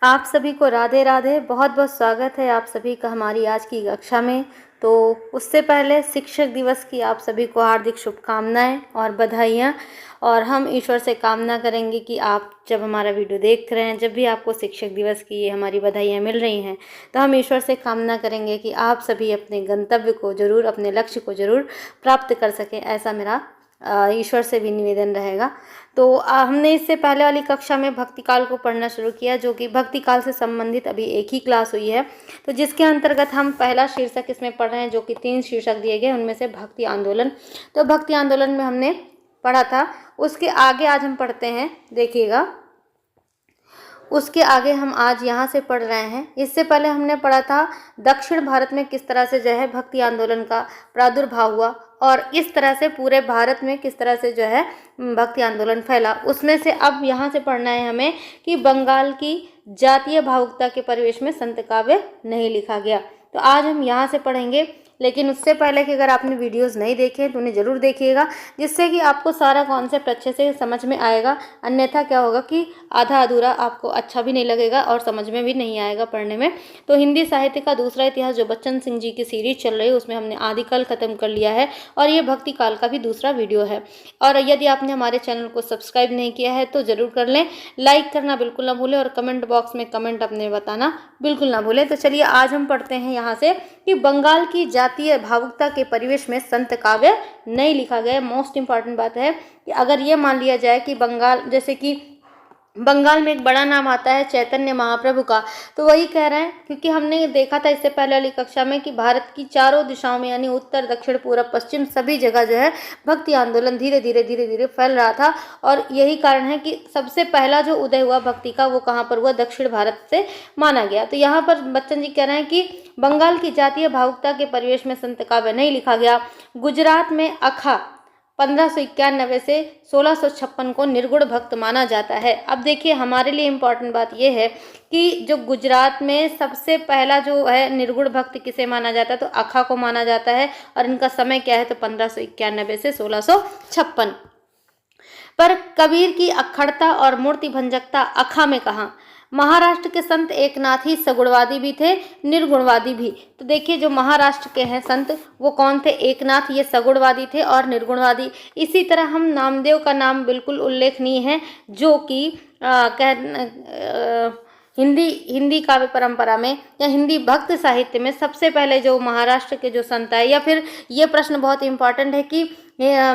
आप सभी को राधे राधे। बहुत बहुत स्वागत है आप सभी का हमारी आज की कक्षा में। तो उससे पहले शिक्षक दिवस की आप सभी को हार्दिक शुभकामनाएं और बधाइयाँ। और हम ईश्वर से कामना करेंगे कि आप जब हमारा वीडियो देख रहे हैं, जब भी आपको शिक्षक दिवस की ये हमारी बधाइयाँ मिल रही हैं, तो हम ईश्वर से कामना करेंगे कि आप सभी अपने गंतव्य को ज़रूर, अपने लक्ष्य को ज़रूर प्राप्त कर सकें। ऐसा मेरा ईश्वर से भी निवेदन रहेगा। तो हमने इससे पहले वाली कक्षा में भक्ति काल को पढ़ना शुरू किया, जो कि भक्ति काल से संबंधित अभी एक ही क्लास हुई है। तो जिसके अंतर्गत हम पहला शीर्षक इसमें पढ़ रहे हैं, जो कि 3 शीर्षक दिए गए, उनमें से भक्ति आंदोलन। तो भक्ति आंदोलन में हमने पढ़ा था, उसके आगे आज हम पढ़ते हैं। देखिएगा, उसके आगे हम आज यहाँ से पढ़ रहे हैं। इससे पहले हमने पढ़ा था दक्षिण भारत में किस तरह से जो है भक्ति आंदोलन का प्रादुर्भाव हुआ, और इस तरह से पूरे भारत में किस तरह से जो है भक्ति आंदोलन फैला। उसमें से अब यहाँ से पढ़ना है हमें कि बंगाल की जातीय भावुकता के परिवेश में संत काव्य नहीं लिखा गया। तो आज हम यहाँ से पढ़ेंगे, लेकिन उससे पहले कि अगर आपने वीडियोस नहीं देखे तो उन्हें ज़रूर देखिएगा, जिससे कि आपको सारा कॉन्सेप्ट अच्छे से समझ में आएगा। अन्यथा क्या होगा कि आधा अधूरा आपको अच्छा भी नहीं लगेगा और समझ में भी नहीं आएगा पढ़ने में। तो हिंदी साहित्य का दूसरा इतिहास, जो बच्चन सिंह जी की सीरीज चल रही है, उसमें हमने आदिकाल ख़त्म कर लिया है, और ये भक्ति काल का भी दूसरा वीडियो है। और यदि आपने हमारे चैनल को सब्सक्राइब नहीं किया है तो ज़रूर कर लें। लाइक करना बिल्कुल ना भूलें, और कमेंट बॉक्स में कमेंट अपने बताना बिल्कुल ना भूलें। तो चलिए आज हम पढ़ते हैं यहाँ से कि बंगाल की जातीय भावुकता के परिवेश में संत काव्य नहीं लिखा गया। मोस्ट इंपॉर्टेंट बात है कि अगर ये मान लिया जाए कि बंगाल, जैसे कि बंगाल में एक बड़ा नाम आता है चैतन्य महाप्रभु का, तो वही कह रहे हैं, क्योंकि हमने देखा था इससे पहले वाली कक्षा में कि भारत की चारों दिशाओं में, यानी उत्तर, दक्षिण, पूर्व, पश्चिम, सभी जगह जो है भक्ति आंदोलन धीरे धीरे फैल रहा था। और यही कारण है कि सबसे पहला जो उदय हुआ भक्ति का, वो कहाँ पर हुआ? दक्षिण भारत से माना गया। तो यहाँ पर बच्चन जी कह रहे हैं कि बंगाल की जातीय भावुकता के परिवेश में संत काव्य नहीं लिखा गया। गुजरात में अखा 1591 से 1656 को निर्गुण भक्त माना जाता है। अब देखिए, हमारे लिए इम्पॉर्टेंट बात यह है कि जो गुजरात में सबसे पहला जो है निर्गुण भक्त किसे माना जाता है, तो अखा को माना जाता है। और इनका समय क्या है? तो 1591 से 1656। पर कबीर की अखड़ता और मूर्ति भंजकता अखा में कहाँ? महाराष्ट्र के संत एकनाथ ही सगुणवादी भी थे, निर्गुणवादी भी। तो देखिए, जो महाराष्ट्र के हैं संत, वो कौन थे? एकनाथ, ये सगुणवादी थे और निर्गुणवादी। इसी तरह हम नामदेव का नाम बिल्कुल उल्लेखनीय है, जो कि हिंदी काव्य परंपरा में या हिंदी भक्त साहित्य में सबसे पहले जो महाराष्ट्र के जो संत है, या फिर ये प्रश्न बहुत इंपॉर्टेंट है कि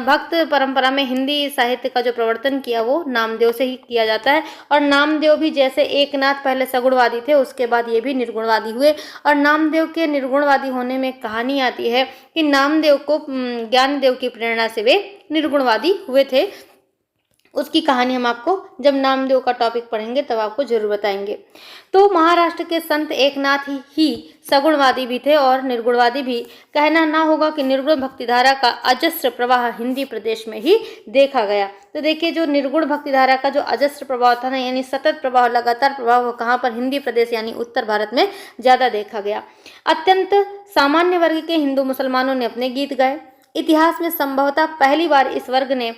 भक्त परंपरा में हिंदी साहित्य का जो प्रवर्तन किया वो नामदेव से ही किया जाता है। और नामदेव भी जैसे एकनाथ पहले सगुणवादी थे, उसके बाद ये भी निर्गुणवादी हुए। और नामदेव के निर्गुणवादी होने में कहानी आती है कि नामदेव को ज्ञानदेव की प्रेरणा से वे निर्गुणवादी हुए थे। उसकी कहानी हम आपको जब नामदेव का टॉपिक पढ़ेंगे तब आपको जरूर बताएंगे। तो महाराष्ट्र के संत एकनाथ ही सगुणवादी भी थे और निर्गुणवादी भी। कहना ना होगा कि निर्गुण भक्तिधारा का अजस्र प्रवाह हिंदी प्रदेश में ही देखा गया। तो देखिए, जो निर्गुण भक्तिधारा का जो अजस्र प्रभाव था ना, यानी सतत प्रभाव, लगातार प्रभाव, वो कहाँ पर? हिंदी प्रदेश यानी उत्तर भारत में ज़्यादा देखा गया। अत्यंत सामान्य वर्ग के हिंदू मुसलमानों ने अपने गीत गाए। इतिहास में संभवतः पहली बार इस वर्ग ने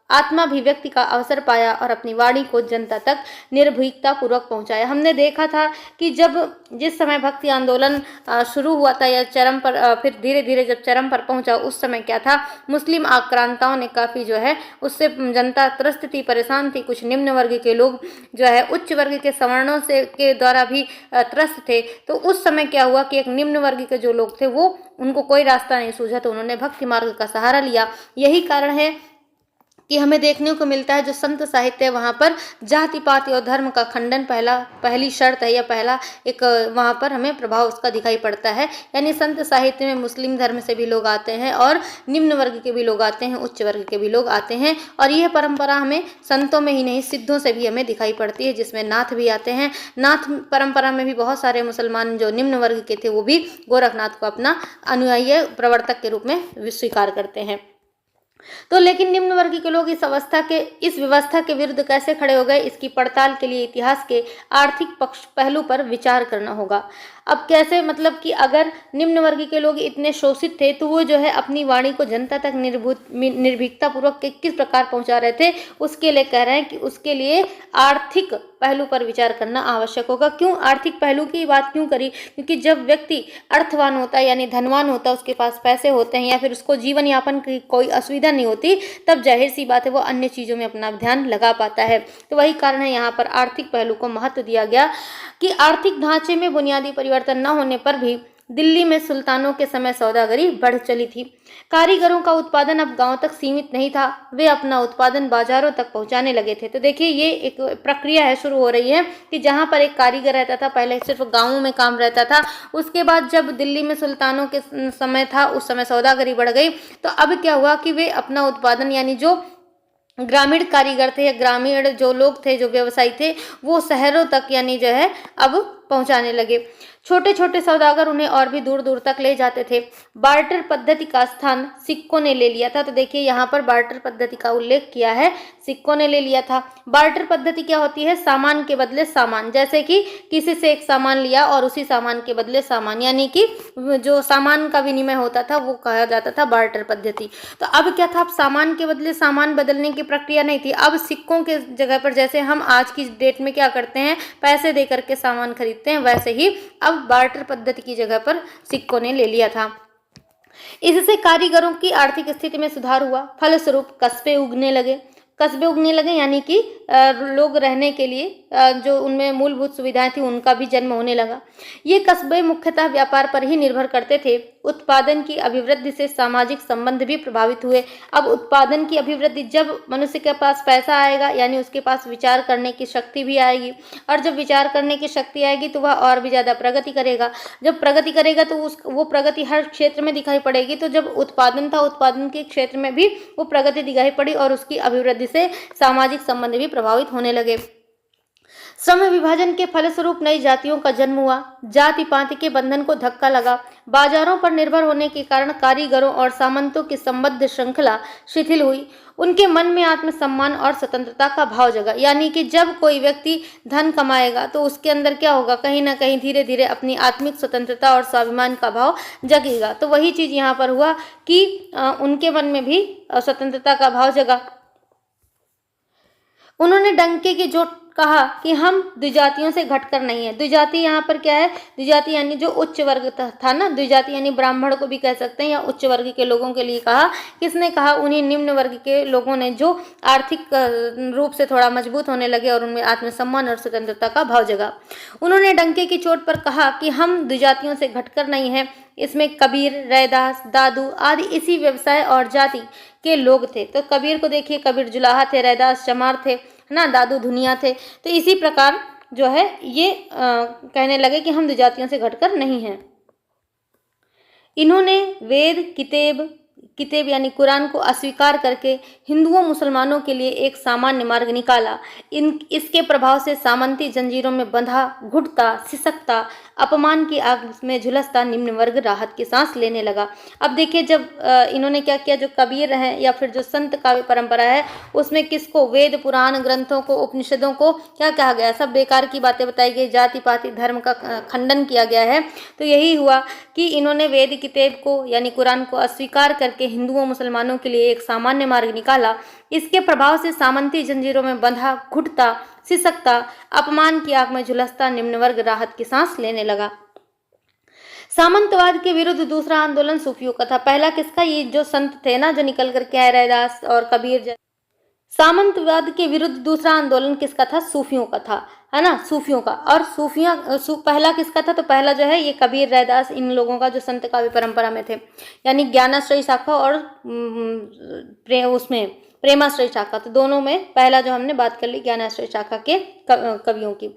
आत्माभिव्यक्ति का अवसर पाया और अपनी वाणी को जनता तक निर्भीकता पूर्वक पहुंचाया। हमने देखा था कि जिस समय भक्ति आंदोलन शुरू हुआ था या चरम पर, फिर धीरे धीरे जब चरम पर पहुंचा, उस समय क्या था? मुस्लिम आक्रांताओं ने काफ़ी जो है उससे जनता त्रस्त थी, परेशान थी। कुछ निम्न वर्ग के लोग जो है उच्च वर्ग के सवर्णों से के द्वारा भी त्रस्त थे। तो उस समय क्या हुआ कि एक निम्न वर्ग के जो लोग थे, वो उनको कोई रास्ता नहीं सूझा, तो उन्होंने भक्ति मार्ग का सहारा लिया। यही कारण है कि हमें देखने को मिलता है जो संत साहित्य है, वहाँ पर जाति पाति और धर्म का खंडन पहली शर्त है, या पहला एक वहाँ पर हमें प्रभाव उसका दिखाई पड़ता है। यानी संत साहित्य में मुस्लिम धर्म से भी लोग आते हैं और निम्न वर्ग के भी लोग आते हैं, उच्च वर्ग के भी लोग आते हैं। और यह परंपरा हमें संतों में ही नहीं, सिद्धों से भी हमें दिखाई पड़ती है, जिसमें नाथ भी आते हैं। नाथ परंपरा में भी बहुत सारे मुसलमान जो निम्न वर्ग के थे, वो भी गोरखनाथ को अपना अनुयायी प्रवर्तक के रूप में स्वीकार करते हैं। तो लेकिन निम्न वर्ग के लोग इस व्यवस्था के विरुद्ध कैसे खड़े हो गए, इसकी पड़ताल के लिए इतिहास के आर्थिक पहलू पर विचार करना होगा। अब कैसे, मतलब कि अगर निम्न वर्ग के लोग इतने शोषित थे तो वो जो है अपनी वाणी को जनता तक निर्भीकता पूर्वक किस प्रकार पहुंचा रहे थे, उसके लिए कह रहे हैं कि उसके लिए आर्थिक पहलू पर विचार करना आवश्यक होगा। क्यों आर्थिक पहलू की बात क्यों करी, क्योंकि जब व्यक्ति अर्थवान होता है यानी धनवान होता है, उसके पास पैसे होते हैं या फिर उसको जीवन यापन की कोई असुविधा नहीं होती, तब जाहिर सी बात है वो अन्य चीज़ों में अपना ध्यान लगा पाता है। तो वही कारण है यहाँ पर आर्थिक पहलू को महत्व दिया गया कि आर्थिक ढांचे में बुनियादी परिवर्तन न होने पर भी दिल्ली में सुल्तानों के समय सौदागरी बढ़ चली थी। कारीगरों का उत्पादन अब गांव तक सीमित नहीं था, वे अपना उत्पादन बाजारों तक पहुंचाने लगे थे। तो देखिए ये एक प्रक्रिया है, शुरू हो रही है कि जहां पर एक कारीगर रहता था, पहले सिर्फ गांवों में काम रहता था, उसके बाद जब दिल्ली में सुल्तानों के समय था, उस समय सौदागरी बढ़ गई। तो अब क्या हुआ कि वे अपना उत्पादन यानी जो ग्रामीण कारीगर थे या ग्रामीण जो लोग थे, जो व्यवसायी थे, वो शहरों तक यानी जो है अब पहुंचाने लगे। छोटे छोटे सौदागर उन्हें और भी दूर दूर तक ले जाते थे। बार्टर पद्धति का स्थान सिक्कों ने ले लिया था। तो देखिए यहाँ पर बार्टर पद्धति का उल्लेख किया है, सिक्कों ने ले लिया था। बार्टर पद्धति क्या होती है, सामान के बदले सामान, जैसे कि किसी से एक सामान लिया और उसी सामान के बदले सामान, यानी कि जो सामान का विनिमय होता था वो कहा जाता था बार्टर पद्धति। तो अब क्या था, अब सामान के बदले सामान बदलने की प्रक्रिया नहीं थी, अब सिक्कों के जगह पर जैसे हम आज की डेट में क्या करते हैं, पैसे दे करके सामान खरीदते हैं, वैसे ही अब बार्टर पद्धति की जगह पर सिक्कों ने ले लिया था। इससे कारीगरों की आर्थिक स्थिति में सुधार हुआ, फलस्वरूप कस्बे उगने लगे यानी कि लोग रहने के लिए जो उनमें मूलभूत सुविधाएं थी उनका भी जन्म होने लगा। ये कस्बे मुख्यतः व्यापार पर ही निर्भर करते थे। उत्पादन की अभिवृद्धि से सामाजिक संबंध भी प्रभावित हुए। अब उत्पादन की अभिवृद्धि, जब मनुष्य के पास पैसा आएगा यानी उसके पास विचार करने की शक्ति भी आएगी, और जब विचार करने की शक्ति आएगी तो वह और भी ज़्यादा प्रगति करेगा। जब प्रगति करेगा तो वो प्रगति हर क्षेत्र में दिखाई पड़ेगी। तो जब उत्पादन था, उत्पादन के क्षेत्र में भी वो प्रगति दिखाई पड़ी और उसकी अभिवृद्धि से सामाजिक संबंध भी प्रभावित होने लगे। श्रम विभाजन के फलस्वरूप नई जातियों का जन्म हुआ। जाति पाति के बंधन को धक्का लगा। बाजारों पर निर्भर होने के कारण कारीगरों और सामंतों की संबद्ध श्रृंखला शिथिल हुई। उनके मन में आत्मसम्मान और स्वतंत्रता का भाव जगा, यानी कि जब कोई व्यक्ति धन कमाएगा तो उसके अंदर क्या होगा, कहीं ना कहीं धीरे धीरे अपनी आत्मिक स्वतंत्रता और स्वाभिमान का भाव जगेगा। तो वही चीज यहाँ पर हुआ कि उनके मन में भी स्वतंत्रता का भाव जगा। उन्होंने डंके की चोट कहा कि हम द्विजातियों से घटकर नहीं है। द्विजाति यहाँ पर क्या है, द्विजाति यानी जो उच्च वर्ग था ना, द्विजाति यानी ब्राह्मण को भी कह सकते हैं या उच्च वर्ग के लोगों के लिए कहा। किसने कहा, उन्हीं निम्न वर्ग के लोगों ने जो आर्थिक रूप से थोड़ा मजबूत होने लगे और उनमें आत्मसम्मान और स्वतंत्रता का भाव जगा। उन्होंने डंके की चोट पर कहा कि हम द्विजातियों से घटकर नहीं है। इसमें कबीर, रैदास, दादू आदि इसी व्यवसाय और जाति के लोग थे। तो कबीर को देखिए, कबीर जुलाहा थे, रैदास चमार थे ना, दादू धुनिया थे। तो इसी प्रकार जो है ये कहने लगे कि हम द्विजातियों से घटकर नहीं हैं। इन्होंने वेद किताब यानी कुरान को अस्वीकार करके हिंदुओं मुसलमानों के लिए एक सामान्य मार्ग निकाला। इसके प्रभाव से सामंती जंजीरों में बंधा, घुटता, सिसकता, अपमान की आग में झुलसता निम्न वर्ग राहत की सांस लेने लगा। अब देखिए, जब इन्होंने क्या किया, जो कबीर हैं या फिर जो संत काव्य परंपरा है, उसमें किसको, वेद पुराण ग्रंथों को, उपनिषदों को क्या कहा गया, सब बेकार की बातें बताई गई, जाति पाति धर्म का खंडन किया गया है। तो यही हुआ कि इन्होंने वेद किताब को यानी कुरान को अस्वीकार करके हिंदुओं मुसलमानों के लिए एक सामान्य मार्ग निकाला। इसके प्रभाव से सामंती जंजीरों में बंधा, घुटता, सिसकता, अपमान की आग में झुलसता निम्न वर्ग राहत की सांस लेने लगा। सामंतवाद के विरुद्ध दूसरा आंदोलन सूफियों का था। पहला किसका, ये जो संत थे ना, जो निकल करके आए, रैदास और कबीर। सामंतवाद के विरुद्ध दूसरा आंदोलन किसका था, सूफियों का था, है ना, सूफियों का। और पहला किसका था, तो पहला जो है ये कबीर, रैदास, इन लोगों का जो संत काव्य परंपरा में थे, यानी ज्ञानाश्रयी शाखा और उसमें प्रेमाश्रय शाखा। तो दोनों में पहला जो हमने बात कर ली ज्ञानाश्रय शाखा के कवियों की।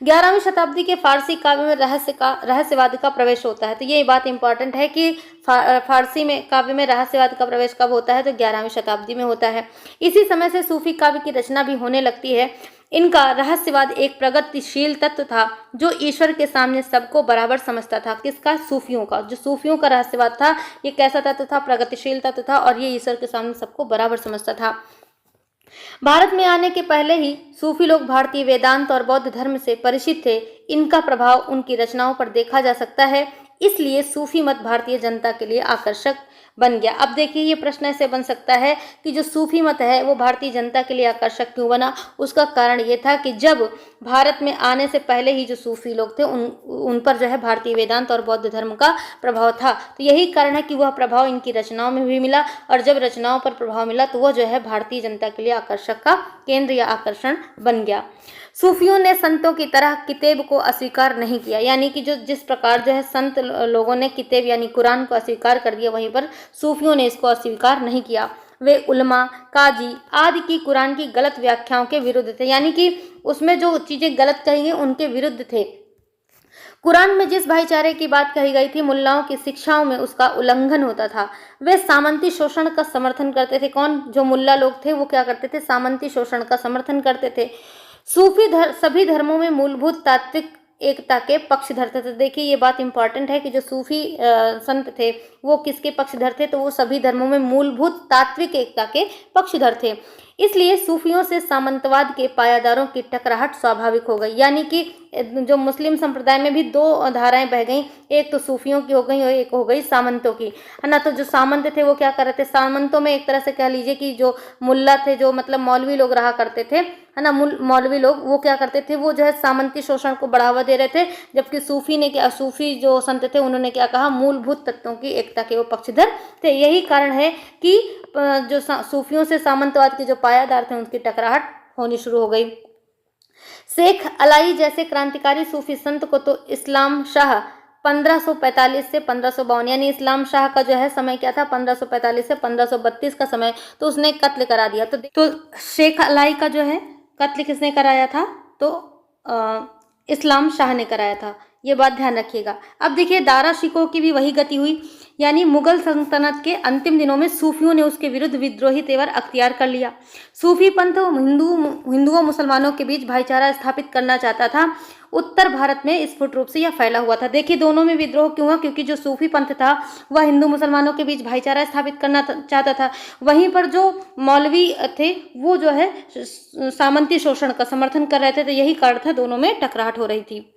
11वीं शताब्दी के फारसी काव्य में रहस्यवाद का प्रवेश होता है। तो ये बात इंपॉर्टेंट है कि फारसी में काव्य में रहस्यवाद का प्रवेश कब होता है, तो 11वीं शताब्दी में होता है। इसी समय से सूफी काव्य की रचना भी होने लगती है। इनका रहस्यवाद एक प्रगतिशील तत्व था जो ईश्वर के सामने सबको बराबर समझता था। किसका? सूफियों का। जो सूफियों का रहस्यवाद था ये कैसा तत्व था? प्रगतिशील तत्व था और ये ईश्वर के सामने सबको बराबर समझता था। भारत में आने के पहले ही सूफी लोग भारतीय वेदांत और बौद्ध धर्म से परिचित थे। इनका प्रभाव उनकी रचनाओं पर देखा जा सकता है, इसलिए सूफी मत भारतीय जनता के लिए आकर्षक बन गया। अब देखिए ये प्रश्न ऐसे बन सकता है कि जो सूफी मत है वो भारतीय जनता के लिए आकर्षक क्यों बना? उसका कारण ये था कि जब भारत में आने से पहले ही जो सूफी लोग थे उन पर जो है भारतीय वेदांत और बौद्ध धर्म का प्रभाव था। तो यही कारण है कि वह प्रभाव इनकी रचनाओं में भी मिला और जब रचनाओं पर प्रभाव मिला तो वह जो है भारतीय जनता के लिए आकर्षक का केंद्र या आकर्षण बन गया। सूफियों ने संतों की तरह किताब को अस्वीकार नहीं किया, यानी कि जो जिस प्रकार जो है संत लोगों ने किताब यानी कुरान को अस्वीकार कर दिया, वहीं पर सूफियों ने इसको अस्वीकार नहीं किया। वे उलमा, काजी आदि की कुरान की गलत व्याख्याओं के विरुद्ध थे, यानी कि उसमें जो चीज़ें गलत कही गई उनके विरुद्ध थे। कुरान में जिस भाईचारे की बात कही गई थी, मुल्लाओं की शिक्षाओं में उसका उल्लंघन होता था। वे सामंती शोषण का समर्थन करते थे। कौन? जो मुल्ला लोग थे वो क्या करते थे? सामंती शोषण का समर्थन करते थे। सूफी सभी धर्मों में मूलभूत तात्विक एकता के पक्षधर थे। तो देखिए ये बात इंपॉर्टेंट है कि जो सूफी संत थे वो किसके पक्षधर थे? तो वो सभी धर्मों में मूलभूत तात्विक एकता के पक्षधर थे। इसलिए सूफियों से सामंतवाद के पायादारों की टकराहट स्वाभाविक हो गई, यानी कि जो मुस्लिम संप्रदाय में भी दो धाराएं बह गई, एक तो सूफियों की हो गई और एक हो गई सामंतों की, है ना। तो जो सामंत थे वो क्या कर रहे थे? सामंतों में एक तरह से कह लीजिए कि जो मुल्ला थे, जो मतलब मौलवी लोग रहा करते थे, है ना, मौलवी लोग वो क्या करते थे? वो जो है सामंती शोषण को बढ़ावा दे रहे थे, जबकि सूफी जो संत थे उन्होंने क्या कहा? मूलभूत तत्वों की एकता के वो पक्षधर थे। यही कारण है कि जो सूफियों से सामंतवाद के जो पायादार थे उनकी टकराहट होनी शुरू हो गई। शेख अलाई जैसे क्रांतिकारी सूफी संत को तो इस्लाम शाह 1545 से 1552, यानी इस्लाम शाह का जो है समय क्या था? 1545 से 1532 का समय, तो उसने कत्ल करा दिया। तो शेख अलाई का जो है कत्ल किसने कराया था? तो इस्लाम शाह ने कराया था। ये बात ध्यान रखिएगा। अब देखिए दारा शिकोह की भी वही गति हुई, यानी मुगल सल्तनत के अंतिम दिनों में सूफियों ने उसके विरुद्ध विद्रोही तेवर अख्तियार कर लिया। सूफी पंथ हिंदुओं मुसलमानों के बीच भाईचारा स्थापित करना चाहता था। उत्तर भारत में स्फुट रूप से यह फैला हुआ था। देखिए दोनों में विद्रोह क्यों हुआ? क्योंकि जो सूफी पंथ था वह हिंदू मुसलमानों के बीच भाईचारा स्थापित करना चाहता था, वहीं पर जो मौलवी थे वो जो है सामंती शोषण का समर्थन कर रहे थे। तो यही कारण था दोनों में टकराहट हो रही थी।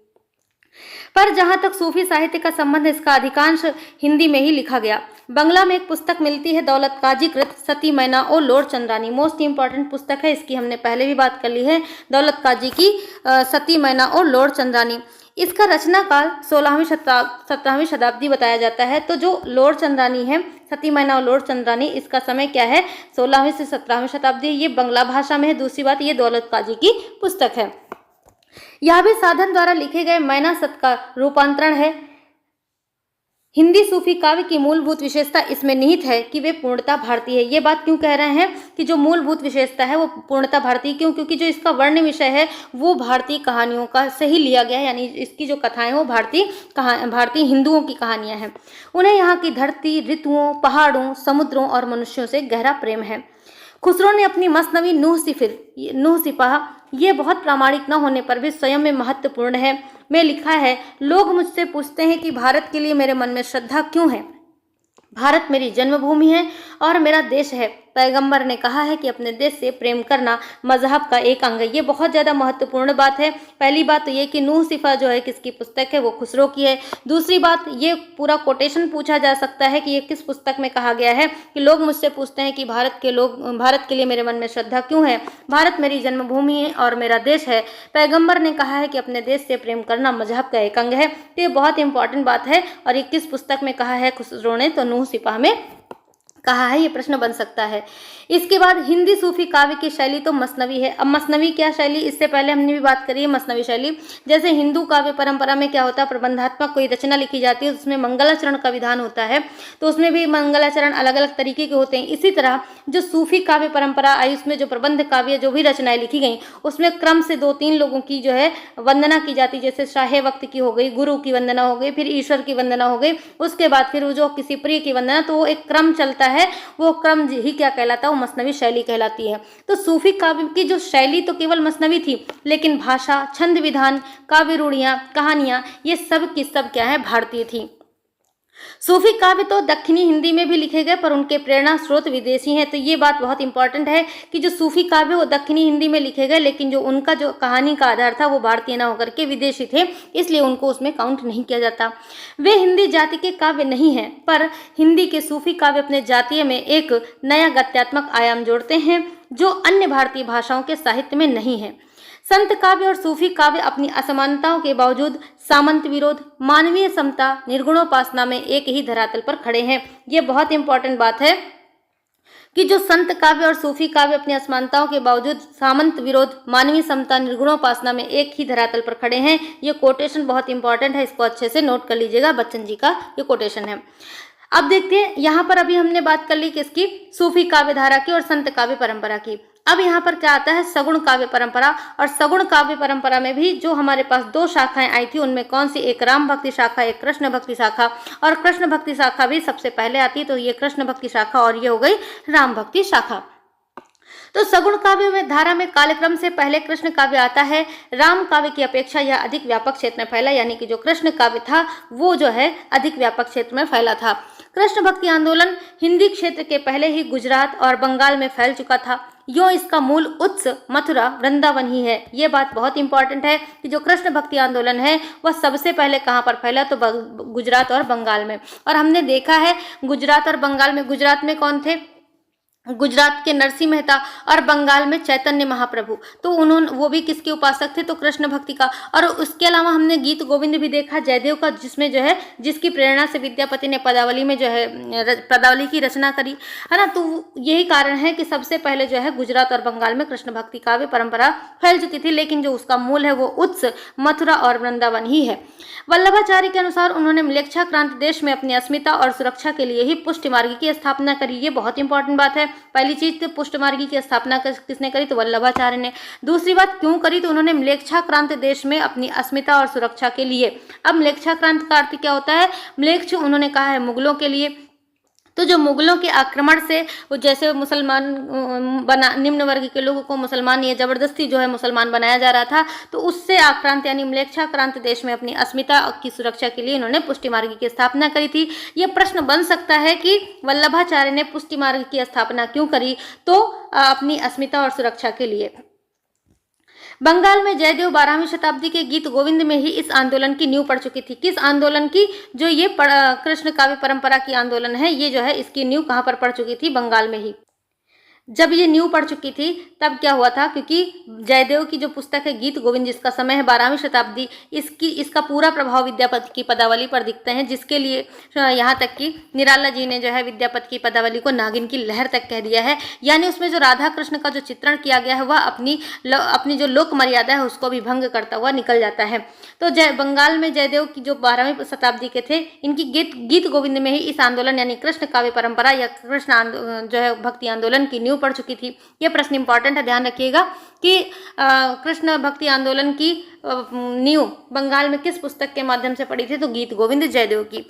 पर जहां तक सूफी साहित्य का संबंध है, इसका अधिकांश हिंदी में ही लिखा गया। बंगला में एक पुस्तक मिलती है दौलत काजी कृत सती मैना और लॉर्ड चंद्रानी, मोस्ट इंपॉर्टेंट पुस्तक है, इसकी हमने पहले भी बात कर ली है, दौलत काजी की सती मैना और लॉर्ड चंद्रानी। इसका रचना काल 17वीं शताब्दी बताया जाता है। तो जो लॉर्ड चंद्रानी है, सती मैना और लॉर्ड चंद्रानी, इसका समय क्या है? 16वीं से 17वीं शताब्दी। ये बंगला भाषा में है। दूसरी बात, ये दौलत काजी की पुस्तक है। यह भी साधन द्वारा लिखे गए मैना सत का रूपांतरण है। हिंदी सूफी काव्य की मूलभूत विशेषता इसमें निहित है कि वे पूर्णतः भारतीय है। ये बात क्यों कह रहे हैं कि जो मूलभूत विशेषता है वो पूर्णतः भारतीय? क्यों? क्योंकि जो इसका वर्ण विषय है वो भारतीय कहानियों का से ही लिया गया है, यानी इसकी जो कथाएं वो भारतीय हिंदुओं की कहानियां हैं। उन्हें यहाँ की धरती, ऋतुओं, पहाड़ों, समुद्रों और मनुष्यों से गहरा प्रेम है। खुसरो ने अपनी मसनवी नूह सिपाह, ये बहुत प्रामाणिक न होने पर भी स्वयं में महत्वपूर्ण है, में लिखा है, लोग मुझसे पूछते हैं कि भारत के लिए मेरे मन में श्रद्धा क्यों है। भारत मेरी जन्मभूमि है और मेरा देश है। पैगंबर ने कहा है कि अपने देश से प्रेम करना मजहब का एक अंग है। ये बहुत ज़्यादा महत्वपूर्ण बात है। पहली बात तो ये कि नूह सिफा जो है किसकी पुस्तक है? वो खुसरो की है। दूसरी बात, ये पूरा कोटेशन पूछा जा सकता है कि ये किस पुस्तक में कहा गया है कि लोग मुझसे पूछते हैं कि भारत के लिए मेरे मन में श्रद्धा क्यों है। भारत मेरी जन्मभूमि है और मेरा देश है। पैगंबर ने कहा है कि अपने देश से प्रेम करना मजहब का एक अंग है। तो ये बहुत इंपॉर्टेंट बात है। और ये किस पुस्तक में कहा है खुसरो ने? तो नूह सिपाह में कहा है। ये प्रश्न बन सकता है। इसके बाद हिंदी सूफी काव्य की शैली तो मसनवी है। अब मसनवी क्या शैली? इससे पहले हमने भी बात करी है मसनवी शैली। जैसे हिंदू काव्य परंपरा में क्या होता है? प्रबंधात्मक कोई रचना लिखी जाती है, उसमें मंगलाचरण का विधान होता है, तो उसमें भी मंगलाचरण अलग अलग तरीके के होते हैं। इसी तरह जो सूफी काव्य परंपरा आई, उसमें जो प्रबंध काव्य जो भी रचनाएं लिखी गई, उसमें क्रम से 2-3 लोगों की जो है वंदना की जाती है। जैसे शाहे वक्त की हो गई, गुरु की वंदना हो गई, फिर ईश्वर की वंदना हो गई, उसके बाद फिर जो किसी प्रिय की वंदना। तो वो एक क्रम चलता है है वो क्रम ही क्या कहलाता है, वो मसनवी शैली कहलाती है। तो सूफी काव्य की जो शैली तो केवल मसनवी थी, लेकिन भाषा, छंद विधान, काव्य रूढ़ियाँ, कहानियाँ, ये सब की सब क्या है, भारतीय थी। सूफी काव्य तो दक्षिणी हिंदी में भी लिखे गए, पर उनके प्रेरणा स्रोत विदेशी हैं। तो ये बात बहुत इंपॉर्टेंट है कि जो सूफी काव्य वो दक्षिणी हिंदी में लिखे गए, लेकिन जो उनका जो कहानी का आधार था वो भारतीय न होकर के विदेशी थे, इसलिए उनको उसमें काउंट नहीं किया जाता। वे हिंदी जाति के काव्य नहीं हैं, पर हिंदी के सूफी काव्य अपने जातीय में एक नया गद्यात्मक आयाम जोड़ते हैं जो अन्य भारतीय भाषाओं के साहित्य में नहीं है। संत काव्य और सूफी काव्य अपनी असमानताओं के बावजूद सामंत विरोध, मानवीय समता, निर्गुणोपासना में एक ही धरातल पर खड़े हैं। ये बहुत इंपॉर्टेंट बात है कि जो संत काव्य और सूफी काव्य अपनी असमानताओं के बावजूद सामंत विरोध, मानवीय समता, निर्गुणोपासना में एक ही धरातल पर खड़े हैं। ये कोटेशन बहुत इंपॉर्टेंट है, इसको अच्छे से नोट कर लीजिएगा, बच्चन जी का ये कोटेशन है। अब देखते हैं, यहाँ पर अभी हमने बात कर ली किसकी, सूफी काव्य धारा की और संत काव्य परंपरा की। अब यहाँ पर क्या आता है, सगुण काव्य परंपरा। और सगुण काव्य परंपरा में भी जो हमारे पास दो शाखाएं आई थी, उनमें कौन सी, एक राम भक्ति शाखा, एक कृष्ण भक्ति शाखा। और कृष्ण भक्ति शाखा भी सबसे पहले आती है, तो ये कृष्ण भक्ति शाखा और ये हो गई राम भक्ति शाखा। तो सगुण काव्य में धारा में कालक्रम से पहले कृष्ण काव्य आता है। राम काव्य की अपेक्षा यह अधिक व्यापक क्षेत्र में फैला, यानी कि जो कृष्ण काव्य था वो जो है अधिक व्यापक क्षेत्र में फैला था। कृष्ण भक्ति आंदोलन हिंदी क्षेत्र के पहले ही गुजरात और बंगाल में फैल चुका था। यो इसका मूल उत्स मथुरा, वृंदावन ही है। ये बात बहुत इंपॉर्टेंट है कि जो कृष्ण भक्ति आंदोलन है वह सबसे पहले कहाँ पर फैला, तो गुजरात और बंगाल में। और हमने देखा है गुजरात और बंगाल में, गुजरात में कौन थे, गुजरात के नरसिंह मेहता, और बंगाल में चैतन्य महाप्रभु। तो उन्होंने, वो भी किसके उपासक थे, तो कृष्ण भक्ति का। और उसके अलावा हमने गीत गोविंद भी देखा जयदेव का, जिसमें जो है जिसकी प्रेरणा से विद्यापति ने पदावली में जो है पदावली की रचना करी है ना। तो यही कारण है कि सबसे पहले जो है गुजरात और बंगाल में कृष्ण भक्ति काव्य परंपरा फैल चुकी थी, लेकिन जो उसका मूल है वो उत्स मथुरा और वृंदावन ही है। वल्लभाचार्य के अनुसार उन्होंने म्लेच्छाक्रांत देश में अपनी अस्मिता और सुरक्षा के लिए ही पुष्टिमार्गी की स्थापना करी। ये बहुत इंपॉर्टेंट बात है। पहली चीज तो पुष्टिमार्गी की स्थापना किसने करी, तो वल्लभाचार्य ने। दूसरी बात क्यों करी, तो उन्होंने म्लेच्छाक्रांत देश में अपनी अस्मिता और सुरक्षा के लिए। अब म्लेच्छाक्रांत का अर्थ क्या होता है, म्लेच्छ उन्होंने कहा है मुगलों के लिए। तो जो मुगलों के आक्रमण से जैसे मुसलमान निम्न वर्ग के लोगों को मुसलमान या जबरदस्ती जो है मुसलमान बनाया जा रहा था, तो उससे आक्रांत यानी म्लेच्छाक्रांत देश में अपनी अस्मिता की सुरक्षा के लिए इन्होंने पुष्टि मार्ग की स्थापना करी थी। ये प्रश्न बन सकता है कि वल्लभाचार्य ने पुष्टि मार्ग की स्थापना क्यों करी, तो अपनी अस्मिता और सुरक्षा के लिए। बंगाल में जयदेव 12वीं शताब्दी के गीत गोविंद में ही इस आंदोलन की नींव पड़ चुकी थी। किस आंदोलन की, जो ये कृष्ण काव्य परंपरा की आंदोलन है, ये जो है इसकी नींव कहाँ पर पड़ चुकी थी, बंगाल में ही। जब ये नींव पड़ चुकी थी तब क्या हुआ था, क्योंकि जयदेव की जो पुस्तक है गीत गोविंद, जिसका समय है 12वीं शताब्दी, इसका पूरा प्रभाव विद्यापति की पदावली पर दिखते हैं, जिसके लिए यहाँ तक कि निराला जी ने जो है विद्यापति की पदावली को नागिन की लहर तक कह दिया है। यानी उसमें जो राधा कृष्ण का जो चित्रण किया गया है वह अपनी जो लोक मर्यादा है उसको भी भंग करता हुआ निकल जाता है। तो बंगाल में जयदेव की जो 12वीं शताब्दी के थे, इनकी गीत गोविंद में ही इस आंदोलन यानी कृष्ण काव्य परंपरा या कृष्ण जो है भक्ति आंदोलन की नींव पड़ चुकी थी। यह प्रश्न इंपॉर्टेंट है, ध्यान रखिएगा कि कृष्ण भक्ति आंदोलन की नींव बंगाल में किस पुस्तक के माध्यम से पड़ी थी, तो गीत गोविंद जयदेव की।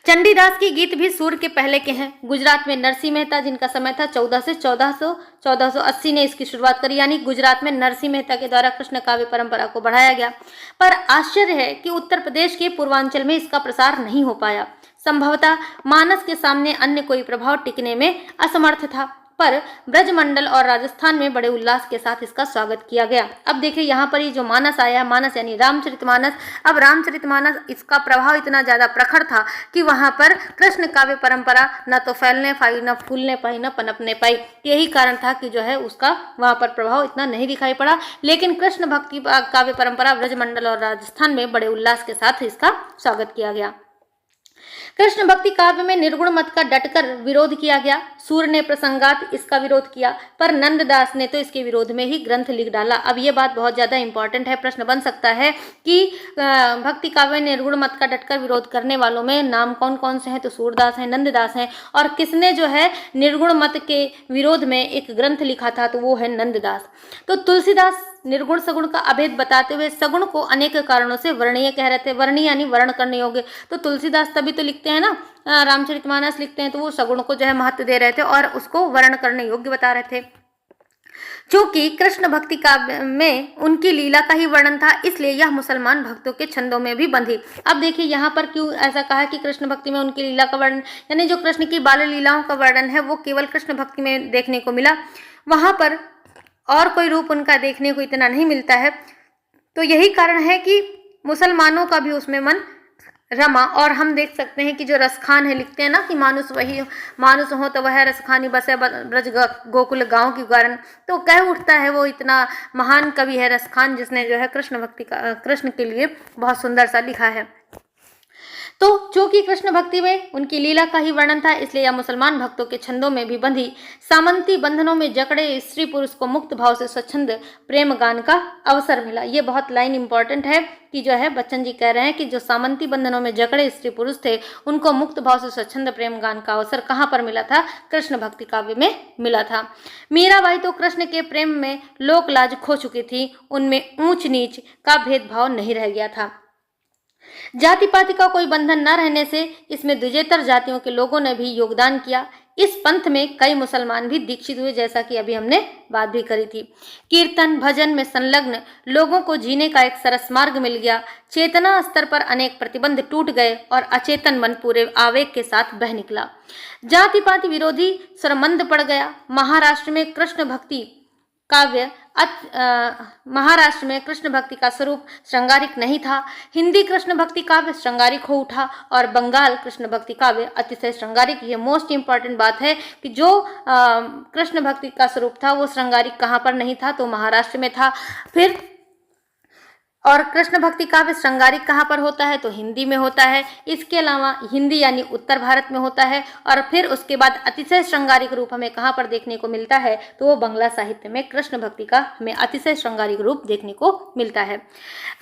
चंडीदास की गीत भी सूर्य के पहले के हैं। गुजरात में नरसिंह मेहता, जिनका समय था 1480 ने इसकी शुरुआत करी, यानी गुजरात में नरसिंह मेहता के द्वारा कृष्ण काव्य परंपरा को बढ़ाया गया। पर आश्चर्य है कि उत्तर प्रदेश के पूर्वांचल में इसका प्रसार नहीं हो पाया। संभवतः मानस के सामने अन्य कोई प्रभाव टिकने में असमर्थ था, पर ब्रजमंडल और राजस्थान में बड़े उल्लास के साथ इसका स्वागत किया गया। अब देखिए यहाँ पर ये जो मानस आया, मानस यानी रामचरितमानस। अब रामचरितमानस, इसका प्रभाव इतना ज्यादा प्रखर था कि वहां पर कृष्ण काव्य परंपरा न तो फैलने पाई, न फूलने पाई, न पनपने पाई। यही कारण था कि जो है उसका वहां पर प्रभाव इतना नहीं दिखाई पड़ा। लेकिन कृष्ण भक्ति काव्य परंपरा ब्रजमंडल और राजस्थान में बड़े उल्लास के साथ इसका स्वागत किया गया। कृष्ण भक्ति काव्य में निर्गुण मत का डटकर विरोध किया गया। सूर्य ने प्रसंगात इसका विरोध किया, पर नंददास ने तो इसके विरोध में ही ग्रंथ लिख डाला। अब ये बात बहुत ज्यादा इंपॉर्टेंट है, प्रश्न बन सकता है कि भक्ति काव्य निर्गुण मत का डटकर विरोध करने वालों में नाम कौन कौन से हैं, तो सूरदास हैं, नंददास हैं, और किसने जो है निर्गुण मत के विरोध में एक ग्रंथ लिखा था, तो वो है नंददास। तो तुलसीदास निर्गुण सगुण का अभेद बताते हुए सगुण को अनेक कारणों से वर्णीय कह रहे थे। वर्णीय यानी वर्ण करने योग्य। तो तुलसीदास तभी तो लिखते हैं ना, रामचरितमानस लिखते हैं तो वो सगुण को जो है महत्व दे रहे थे और उसको वर्ण करने योग्य बता रहे थे। चूंकि कृष्ण भक्ति काव्य में उनकी लीला का ही वर्णन था, इसलिए यह मुसलमान भक्तों के छंदों में भी बंधी। अब देखिए यहाँ पर क्यों ऐसा कहा कि कृष्ण भक्ति में उनकी लीला का वर्णन, यानी जो कृष्ण की बाल लीलाओं का वर्णन है वो केवल कृष्ण भक्ति में देखने को मिला, वहां पर और कोई रूप उनका देखने को इतना नहीं मिलता है। तो यही कारण है कि मुसलमानों का भी उसमें मन रमा। और हम देख सकते हैं कि जो रसखान है, लिखते हैं ना कि मानुष हो तो वह रसखानी बसे ब्रज गोकुल गांव की गारन। तो कह उठता है वो इतना महान कवि है रसखान, जिसने जो है कृष्ण के लिए बहुत सुंदर सा लिखा है। तो चूंकि कृष्ण भक्ति में उनकी लीला का ही वर्णन था, इसलिए यह मुसलमान भक्तों के छंदों में भी बंधी। सामंती बंधनों में जकड़े स्त्री पुरुष को मुक्त भाव से स्वच्छंद प्रेम गान का अवसर मिला। ये बहुत लाइन इंपॉर्टेंट है कि जो है बच्चन जी कह रहे हैं कि जो सामंती बंधनों में जकड़े स्त्री पुरुष थे उनको मुक्त भाव से स्वच्छंद प्रेम गान का अवसर कहाँ पर मिला था? कृष्ण भक्ति काव्य में मिला था। मीराबाई तो कृष्ण के प्रेम में लोक लाज खो चुकी थी, उनमें ऊंच नीच का भेदभाव नहीं रह गया था। जाति पाति का कोई बंधन न रहने से इसमें द्विजेतर जातियों के लोगों ने भी योगदान किया। इस पंथ में कई मुसलमान भी दीक्षित हुए, जैसा कि अभी हमने बात भी करी थी। कीर्तन भजन में संलग्न लोगों को जीने का एक सरस मार्ग मिल गया। चेतना स्तर पर अनेक प्रतिबंध टूट गए और अचेतन मन पूरे आवेग के साथ बह निकला। जाति पाति विरोधी स्वरमंद पड़ गया। महाराष्ट्र में कृष्ण भक्ति का स्वरूप श्रृंगारिक नहीं था। हिंदी कृष्ण भक्ति काव्य श्रृंगारिक हो उठा और बंगाल कृष्ण भक्ति काव्य अतिशय श्रृंगारिक। ये मोस्ट इंपॉर्टेंट बात है कि जो कृष्ण भक्ति का स्वरूप था वो श्रृंगारिक कहाँ पर नहीं था? तो महाराष्ट्र में था। फिर और कृष्ण भक्ति काव्य श्रृंगारिक कहाँ पर होता है? तो हिंदी में होता है। इसके अलावा हिंदी यानी उत्तर भारत में होता है। और फिर उसके बाद अतिशय श्रृंगारिक रूप हमें कहाँ पर देखने को मिलता है? तो वो बंगला साहित्य में कृष्ण भक्ति का हमें अतिशय श्रृंगारिक रूप देखने को मिलता है।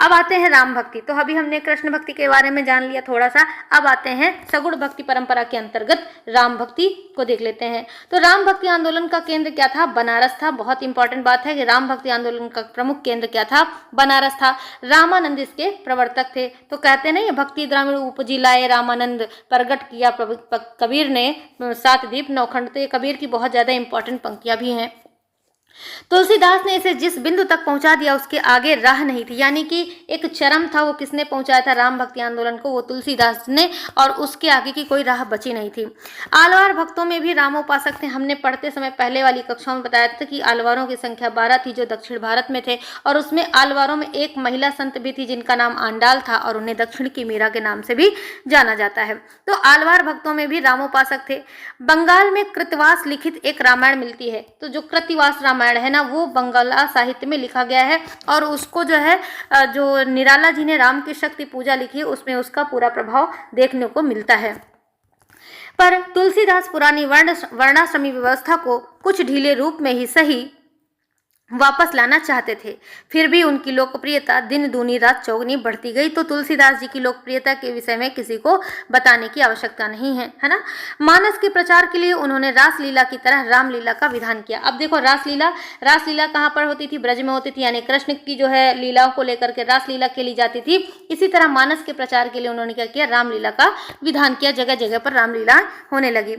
अब आते हैं राम भक्ति। तो अभी हमने कृष्ण भक्ति के बारे में जान लिया थोड़ा सा। अब आते हैं सगुण भक्ति परंपरा के अंतर्गत राम भक्ति को देख लेते हैं। तो राम भक्ति आंदोलन का केंद्र क्या था? बनारस था। बहुत इंपॉर्टेंट बात है कि राम भक्ति आंदोलन का प्रमुख केंद्र क्या था? बनारस था। रामानंद इसके प्रवर्तक थे। तो कहते हैं ना, ये भक्ति द्राविड़ उपजी लाए रामानंद, प्रगट किया कबीर ने 7 दीप 9 खंड। तो ये कबीर की बहुत ज्यादा इंपॉर्टेंट पंक्तियां भी हैं। तुलसीदास ने इसे जिस बिंदु तक पहुंचा दिया उसके आगे राह नहीं थी, यानी कि एक चरम था, वो किसने पहुंचाया था राम भक्ति आंदोलन को? वो तुलसीदास ने, और उसके आगे की कोई राह बची नहीं थी। आलवार भक्तों में भी रामोपासक थे। हमने पढ़ते समय पहले वाली कक्षाओं में बताया था कि आलवारों की संख्या 12 थी जो दक्षिण भारत में थे, और उसमें आलवारों में एक महिला संत भी थी जिनका नाम आंडाल था, और उन्हें दक्षिण की मीरा के नाम से भी जाना जाता है। तो आलवार भक्तों में भी रामोपासक थे। बंगाल में कृतवास लिखित एक रामायण मिलती है। तो जो कृतवास रामायण है ना, वो बंगाला साहित्य में लिखा गया है, और उसको जो है जो निराला जी ने राम की शक्ति पूजा लिखी है उसमें उसका पूरा प्रभाव देखने को मिलता है। पर तुलसीदास पुरानी वर्णाश्रमी व्यवस्था को कुछ ढीले रूप में ही सही वापस लाना चाहते थे। फिर भी उनकी लोकप्रियता दिन दूनी रात चौगुनी बढ़ती गई। तो तुलसीदास जी की लोकप्रियता के विषय में किसी को बताने की आवश्यकता नहीं है, है ना। मानस के प्रचार के लिए उन्होंने रासलीला की तरह रामलीला का विधान किया। अब देखो, रासलीला कहाँ पर होती थी? ब्रज में होती थी, यानी कृष्ण की जो है लीलाओं को लेकर के रासलीला खेली जाती थी। इसी तरह मानस के प्रचार के लिए उन्होंने क्या किया? रामलीला का विधान किया। जगह जगह पर रामलीला होने लगी।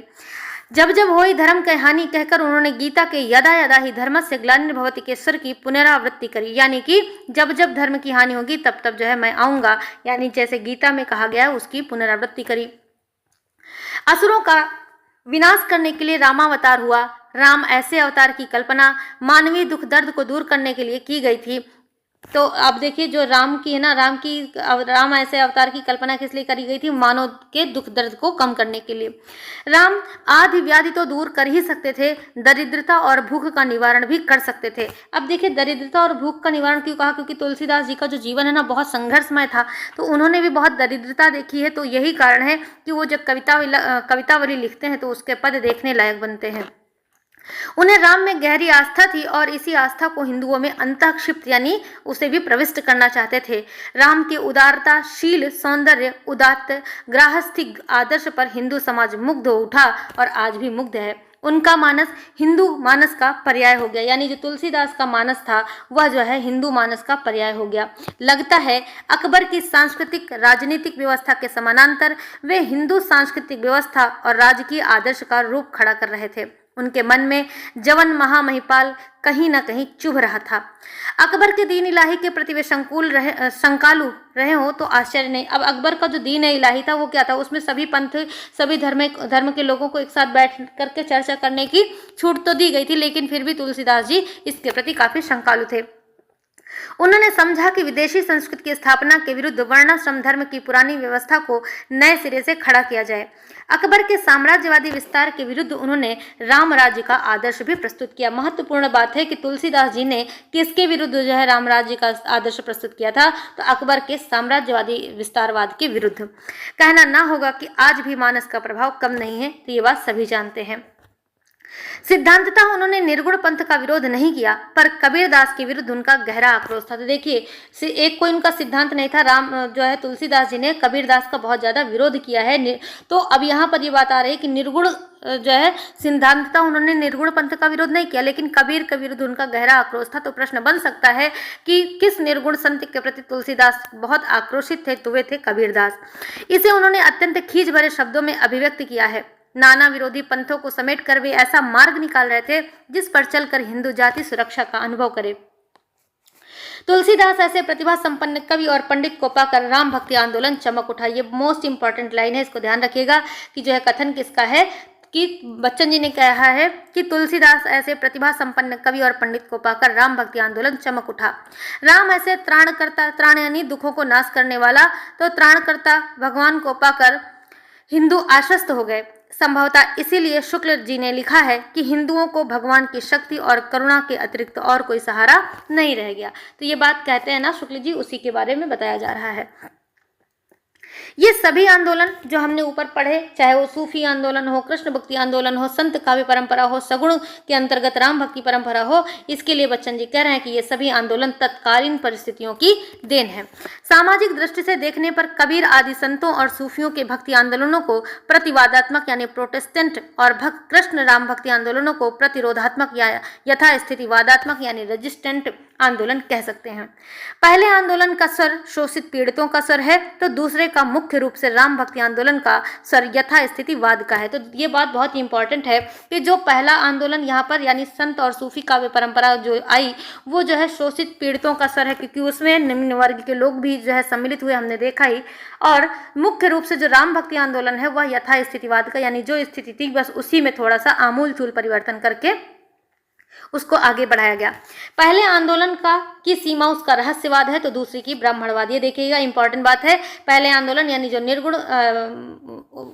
जब जब होई धर्म के हानि कहकर उन्होंने गीता के यदा यदा ही धर्मस्य ग्लानिर्भवति के स्वर की पुनरावृत्ति करी, यानी कि जब जब धर्म की हानि होगी तब तब जो है मैं आऊंगा, यानी जैसे गीता में कहा गया है उसकी पुनरावृत्ति करी। असुरों का विनाश करने के लिए रामावतार हुआ। राम ऐसे अवतार की कल्पना मानवीय दुख दर्द को दूर करने के लिए की गई थी। तो अब देखिए, जो राम की है ना, राम ऐसे अवतार की कल्पना किस लिए करी गई थी? मानव के दुख दर्द को कम करने के लिए। राम आदि व्याधि तो दूर कर ही सकते थे, दरिद्रता और भूख का निवारण भी कर सकते थे। अब देखिए, दरिद्रता और भूख का निवारण क्यों कहा? क्योंकि तुलसीदास जी का जो जीवन है ना बहुत संघर्षमय था, तो उन्होंने भी बहुत दरिद्रता देखी है। तो यही कारण है कि वो जब कवितावली लिखते हैं तो उसके पद देखने लायक बनते हैं। उन्हें राम में गहरी आस्था थी और इसी आस्था को हिंदुओं में अंतःक्षिप्त यानी उसे भी प्रविष्ट करना चाहते थे। राम की उदारता, शील, सौंदर्य, उदात्त गृहस्थी आदर्श पर हिंदू समाज मुग्ध हो उठा और आज भी मुग्ध है। उनका मानस हिंदू मानस का पर्याय हो गया, यानी जो तुलसीदास का मानस था वह जो है हिंदू मानस का पर्याय हो गया। लगता है अकबर की सांस्कृतिक राजनीतिक व्यवस्था के समानांतर वे हिंदू सांस्कृतिक व्यवस्था और राजकीय आदर्श का रूप खड़ा कर रहे थे। उनके मन में जवन महामहिपाल कहीं न कहीं चुभ रहा था। अकबर के दीन इलाही के प्रति वे शंकालु रहे हो तो आश्चर्य नहीं। अब अकबर का जो दीन इलाही था वो क्या था, उसमें सभी पंथ सभी धर्म के लोगों को एक साथ बैठ करके चर्चा करने की छूट तो दी गई थी, लेकिन फिर भी तुलसीदास जी इसके प्रति काफी शंकालु थे। उन्होंने समझा कि विदेशी संस्कृति की स्थापना के विरुद्ध वर्णाश्रम धर्म की पुरानी व्यवस्था को नए सिरे से खड़ा किया जाए। अकबर के साम्राज्यवादी विस्तार के विरुद्ध उन्होंने राम राज्य का आदर्श भी प्रस्तुत किया। महत्वपूर्ण बात है कि तुलसीदास जी ने किसके विरुद्ध जो है राम राज्य का आदर्श प्रस्तुत किया था, तो अकबर के साम्राज्यवादी विस्तारवाद के विरुद्ध। कहना ना होगा कि आज भी मानस का प्रभाव कम नहीं है, तो ये बात सभी जानते हैं। सिद्धांततः उन्होंने निर्गुण पंथ का विरोध नहीं किया, पर कबीरदास के विरुद्ध उनका गहरा आक्रोश था। तो देखिए एक कोई उनका सिद्धांत नहीं था, राम जो है तुलसीदास जी ने कबीरदास का बहुत ज्यादा विरोध किया है। तो अब यहाँ पर ये बात आ रही है कि निर्गुण जो है सिद्धांततः उन्होंने निर्गुण पंथ का विरोध नहीं किया, लेकिन कबीर के विरुद्ध उनका गहरा आक्रोश था। तो प्रश्न बन सकता है कि किस निर्गुण संत के प्रति तुलसीदास बहुत आक्रोशित थे, तो वे थे कबीरदास। इसे उन्होंने अत्यंत खींच भरे शब्दों में अभिव्यक्त किया है। नाना विरोधी पंथों को समेट कर वे ऐसा मार्ग निकाल रहे थे जिस पर चलकर हिंदू जाति सुरक्षा का अनुभव करे। तुलसीदास ऐसे प्रतिभा संपन्न कवि और पंडित को पाकर राम भक्ति आंदोलन चमक उठा। ये मोस्ट इंपॉर्टेंट लाइन है, इसको ध्यान रखिएगा कि जो है कथन किसका है, कि बच्चन जी ने कहा है कि तुलसीदास ऐसे प्रतिभा संपन्न कवि और पंडित को पाकर राम भक्ति आंदोलन चमक उठा। राम ऐसे त्राणकर्ता, त्राण यानी दुखों को नाश करने वाला, तो त्राणकर्ता भगवान को पाकर हिंदू आश्वस्त हो गए। संभवतः इसीलिए शुक्ल जी ने लिखा है कि हिंदुओं को भगवान की शक्ति और करुणा के अतिरिक्त और कोई सहारा नहीं रह गया। तो ये बात कहते हैं ना शुक्ल जी, उसी के बारे में बताया जा रहा है। ये सभी आंदोलन जो हमने ऊपर पढ़े, चाहे वो सूफी आंदोलन हो, कृष्ण भक्ति आंदोलन हो, संत काव्य परंपरा हो, सगुण के अंतर्गत राम भक्ति परंपरा हो, इसके लिए बच्चन जी कह रहे हैं कि ये सभी आंदोलन तत्कालीन परिस्थितियों की देन है। सामाजिक दृष्टि से देखने पर कबीर आदि संतों और सूफियों के भक्ति आंदोलनों को प्रतिवादात्मक यानी प्रोटेस्टेंट और कृष्ण राम भक्ति आंदोलनों को प्रतिरोधात्मक या यथास्थितिवादात्मक यानी रेजिस्टेंट आंदोलन कह सकते हैं। पहले आंदोलन का स्वर शोषित पीड़ितों का स्वर है, तो दूसरे का मुख्य रूप से राम भक्ति आंदोलन का स्वर यथास्थितिवाद का है। तो ये बात बहुत इंपॉर्टेंट है कि जो पहला आंदोलन यहाँ पर यानी संत और सूफी काव्य परंपरा जो आई वो जो है शोषित पीड़ितों का स्वर है, क्योंकि उसमें निम्न वर्ग के लोग भी जो है सम्मिलित हुए, हमने देखा ही। और मुख्य रूप से जो राम भक्ति आंदोलन है वह यथास्थितिवाद का, यानी जो स्थिति थी बस उसी में थोड़ा सा आमूल चूल परिवर्तन करके उसको आगे बढ़ाया गया। पहले आंदोलन का की सीमा उसका रहस्यवाद है, तो दूसरी की ब्राह्मणवाद। ये देखिएगा इंपॉर्टेंट बात है। पहले आंदोलन यानी जो निर्गुण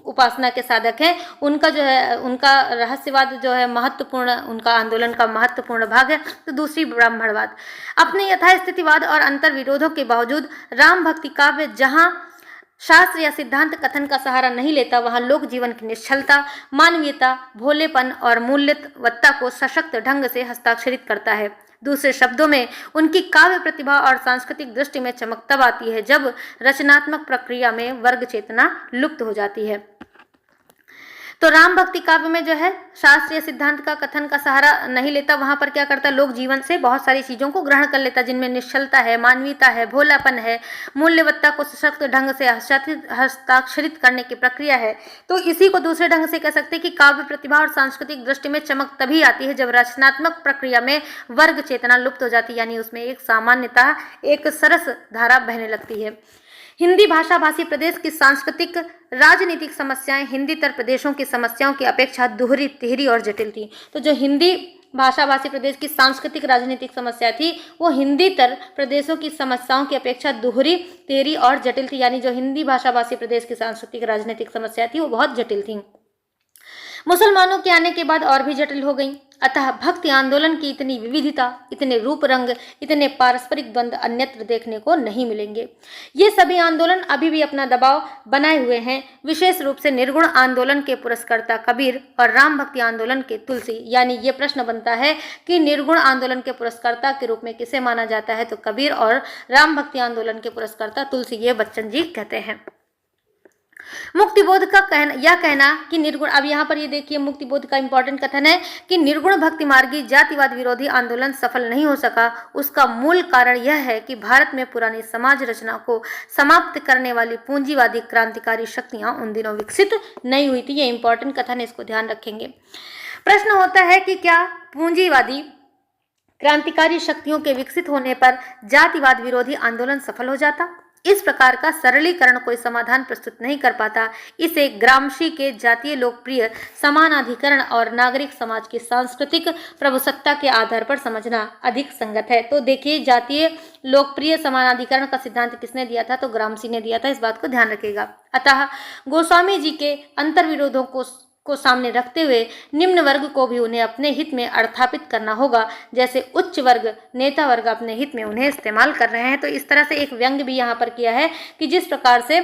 उपासना के साधक हैं उनका जो है उनका रहस्यवाद जो है महत्वपूर्ण, उनका आंदोलन का महत्वपूर्ण भाग है, तो दूसरी ब्राह्मणवाद। अपने यथास्थितिवाद और अंतर विरोधों के बावजूद राम भक्ति काव्य जहाँ शास्त्र या सिद्धांत कथन का सहारा नहीं लेता, वहां लोक जीवन की निश्चलता, मानवीयता, भोलेपन और मूल्यवत्ता को सशक्त ढंग से हस्ताक्षरित करता है। दूसरे शब्दों में उनकी काव्य प्रतिभा और सांस्कृतिक दृष्टि में चमक तब आती है जब रचनात्मक प्रक्रिया में वर्ग चेतना लुप्त हो जाती है। तो राम भक्ति काव्य में जो है शास्त्रीय सिद्धांत का कथन का सहारा नहीं लेता, वहां पर क्या करता है लोक जीवन से बहुत सारी चीजों को ग्रहण कर लेता, जिनमें निश्चलता है, मानवीयता है, भोलापन है, मूल्यवत्ता को सशक्त ढंग से हस्ताक्षरित करने की प्रक्रिया है। तो इसी को दूसरे ढंग से कह सकते हैं कि काव्य प्रतिभा और सांस्कृतिक दृष्टि में चमक तभी आती है जब रचनात्मक प्रक्रिया में वर्ग चेतना लुप्त हो जाती है, यानी उसमें एक सामान्यतः एक सरस धारा बहने लगती है। हिंदी भाषा भाषी प्रदेश की सांस्कृतिक राजनीतिक समस्याएं हिंदीतर प्रदेशों की समस्याओं की अपेक्षा दोहरी, तिहरी और जटिल थी। तो जो हिंदी भाषा भाषी प्रदेश की सांस्कृतिक राजनीतिक समस्या थी वो हिंदीतर प्रदेशों की समस्याओं की अपेक्षा दोहरी, तिहरी और जटिल थी, यानी जो हिंदी भाषा भाषी प्रदेश की सांस्कृतिक राजनीतिक समस्या थी वो बहुत जटिल थी। मुसलमानों के आने के बाद और भी जटिल हो गई। अतः भक्ति आंदोलन की इतनी विविधता, इतने रूप रंग, इतने पारस्परिक द्वंद्व अन्यत्र देखने को नहीं मिलेंगे। ये सभी आंदोलन अभी भी अपना दबाव बनाए हुए हैं, विशेष रूप से निर्गुण आंदोलन के पुरस्कर्ता कबीर और राम भक्ति आंदोलन के तुलसी। यानी ये प्रश्न बनता है कि निर्गुण आंदोलन के पुरस्कर्ता के रूप में किसे माना जाता है, तो कबीर, और राम भक्ति आंदोलन के पुरस्कर्ता तुलसी, ये बच्चन जी कहते हैं। मुक्तिबोध का यह कहना कि निर्गुण, अब यहाँ पर ये देखिए मुक्तिबोध का इंपॉर्टेंट कथन है कि निर्गुण भक्ति मार्गी जातिवाद विरोधी आंदोलन सफल नहीं हो सका। उसका मूल कारण यह है कि भारत में पुरानी समाज रचना को समाप्त करने वाली पूंजीवादी क्रांतिकारी शक्तियां उन दिनों विकसित नहीं हुई थी। ये इंपॉर्टेंट कथन है, इसको ध्यान रखेंगे। प्रश्न होता है कि क्या पूंजीवादी क्रांतिकारी शक्तियों के विकसित होने पर जातिवाद विरोधी आंदोलन सफल हो जाता? इस प्रकार का सरलीकरण कोई समाधान प्रस्तुत नहीं कर पाता। इसे ग्रामशी के जातीय लोकप्रिय समानाधिकरण और नागरिक समाज की सांस्कृतिक प्रभुसत्ता के आधार पर समझना अधिक संगत है। तो देखिए, जातीय लोकप्रिय समानाधिकरण का सिद्धांत किसने दिया था? तो ग्रामशी ने दिया था। इस बात को ध्यान रखिएगा। अतः गोस्वामी जी के अंतर्विरोधों को सामने रखते हुए निम्न वर्ग को भी उन्हें अपने हित में अर्थापित करना होगा, जैसे उच्च वर्ग नेता वर्ग अपने हित में उन्हें इस्तेमाल कर रहे हैं। तो इस तरह से एक व्यंग्य भी यहाँ पर किया है कि जिस प्रकार से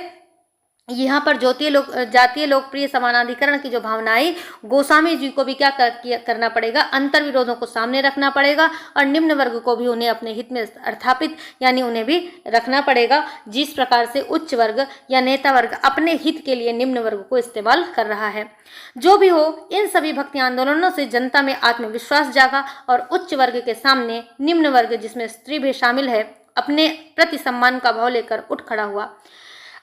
यहाँ पर जातीय लोकप्रिय समानाधिकरण की जो भावना आई, गोस्वामी जी को भी क्या करना पड़ेगा? अंतर विरोधों को सामने रखना पड़ेगा और निम्न वर्ग को भी उन्हें अपने हित में अर्थापित यानी उन्हें भी रखना पड़ेगा, जिस प्रकार से उच्च वर्ग या नेता वर्ग अपने हित के लिए निम्न वर्ग को इस्तेमाल कर रहा है। जो भी हो, इन सभी भक्ति आंदोलनों से जनता में आत्मविश्वास जागा और उच्च वर्ग के सामने निम्न वर्ग, जिसमें स्त्री भी शामिल है, अपने प्रति सम्मान का भाव लेकर उठ खड़ा हुआ।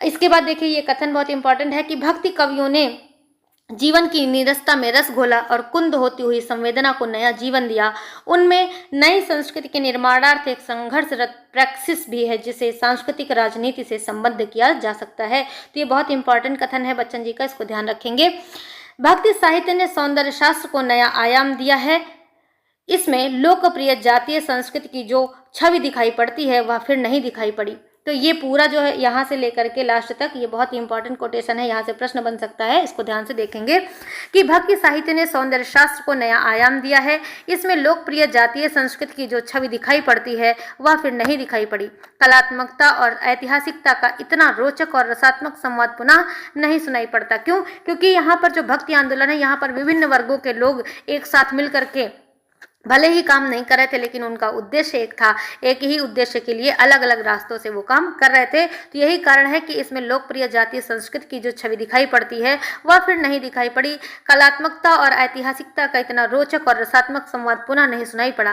इसके बाद देखिए, ये कथन बहुत इंपॉर्टेंट है कि भक्ति कवियों ने जीवन की नीरसता में रस घोला और कुंद होती हुई संवेदना को नया जीवन दिया। उनमें नई संस्कृति के निर्माणार्थ एक संघर्षरत प्रैक्टिस भी है, जिसे सांस्कृतिक राजनीति से संबद्ध किया जा सकता है। तो ये बहुत इंपॉर्टेंट कथन है बच्चन जी का, इसको ध्यान रखेंगे। भक्ति साहित्य ने सौंदर्य शास्त्र को नया आयाम दिया है। इसमें लोकप्रिय जातीय संस्कृति की जो छवि दिखाई पड़ती है वह फिर नहीं दिखाई पड़ी। तो ये पूरा जो है यहाँ से लेकर के लास्ट तक ये बहुत ही इंपॉर्टेंट कोटेशन है, यहाँ से प्रश्न बन सकता है, इसको ध्यान से देखेंगे कि भक्ति साहित्य ने सौंदर्य शास्त्र को नया आयाम दिया है। इसमें लोकप्रिय जातीय संस्कृति की जो छवि दिखाई पड़ती है वह फिर नहीं दिखाई पड़ी। कलात्मकता और ऐतिहासिकता का इतना रोचक और रसात्मक संवाद पुनः नहीं सुनाई पड़ता। क्यों? क्योंकि यहाँ पर जो भक्ति आंदोलन है, यहाँ पर विभिन्न वर्गों के लोग एक साथ मिल करके भले ही काम नहीं कर रहे थे, लेकिन उनका उद्देश्य एक था, एक ही उद्देश्य के लिए अलग अलग रास्तों से वो काम कर रहे थे। तो यही कारण है कि इसमें लोकप्रिय जातीय संस्कृति की जो छवि दिखाई पड़ती है वह फिर नहीं दिखाई पड़ी। कलात्मकता और ऐतिहासिकता का इतना रोचक और रसात्मक संवाद पुनः नहीं सुनाई पड़ा।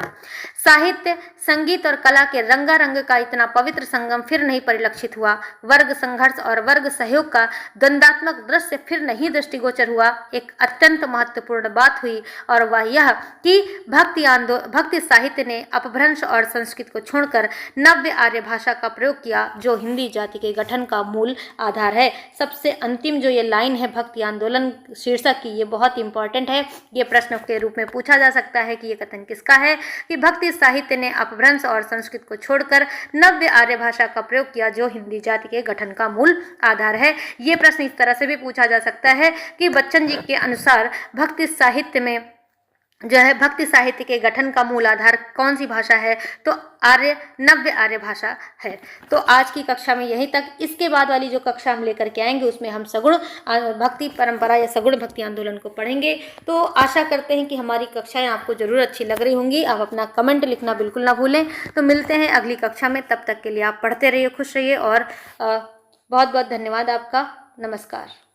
साहित्य, संगीत और कला के रंगारंग का इतना पवित्र संगम फिर नहीं परिलक्षित हुआ। वर्ग संघर्ष और वर्ग सहयोग का द्वंद्वात्मक दृश्य फिर नहीं दृष्टिगोचर हुआ। एक अत्यंत महत्वपूर्ण बात हुई और वह यह कि भक्ति साहित्य ने अपभ्रंश और संस्कृत को छोड़कर नव्य आर्य भाषा का प्रयोग किया, जो हिंदी जाति के गठन का मूल आधार है। सबसे अंतिम जो ये लाइन है भक्ति आंदोलन शीर्षक की, ये बहुत इंपॉर्टेंट है। ये प्रश्न के रूप में पूछा जा सकता है कि ये कथन किसका है, कि भक्ति साहित्य ने अपभ्रंश और संस्कृत को छोड़कर नव्य आर्य भाषा का प्रयोग किया, जो हिंदी जाति के गठन का मूल आधार है। ये प्रश्न इस तरह से भी पूछा जा सकता है कि बच्चन जी के अनुसार भक्ति साहित्य में जो है भक्ति साहित्य के गठन का मूल आधार कौन सी भाषा है? तो नव्य आर्य भाषा है। तो आज की कक्षा में यहीं तक। इसके बाद वाली जो कक्षा हम लेकर के आएंगे उसमें हम सगुण भक्ति परंपरा या सगुण भक्ति आंदोलन को पढ़ेंगे। तो आशा करते हैं कि हमारी कक्षाएं आपको जरूर अच्छी लग रही होंगी। आप अपना कमेंट लिखना बिल्कुल ना भूलें। तो मिलते हैं अगली कक्षा में, तब तक के लिए आप पढ़ते रहिए, खुश रहिए और बहुत बहुत धन्यवाद आपका। नमस्कार।